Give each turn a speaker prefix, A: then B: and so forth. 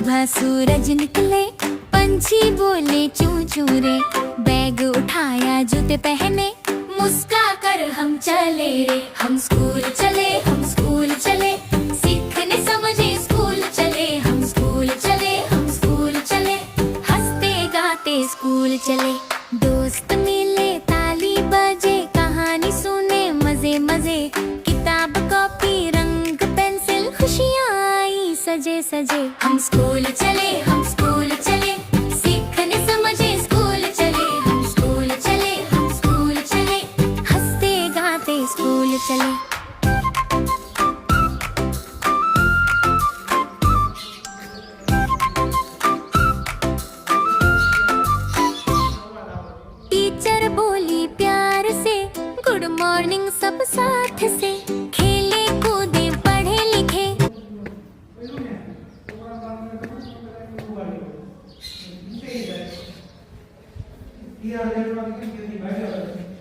A: सुबह सूरज निकले, पंछी बोले चूं चूं रे। बैग उठाया जूते पहने, मुस्का कर हम चले रे। हम स्कूल चले, हम स्कूल चले, सीखने समझे स्कूल चले। हम स्कूल चले, हम स्कूल चले, हंसते गाते स्कूल चले। दोस्त मिले, ताली बजे, कहानी सुने मजे मजे। किताब कॉपी रंग पेंसिल, खुशियाँ आई सजे सजे। हम स्कूल चले, हम स्कूल चले, सीखने समझे स्कूल चले। हम स्कूल चले, हम स्कूल चले, हंसते गाते स्कूल चले। टीचर बोली प्यार से, गुड मॉर्निंग सब साथ से। खेले कूदे पढ़े लिखे,
B: Yeah,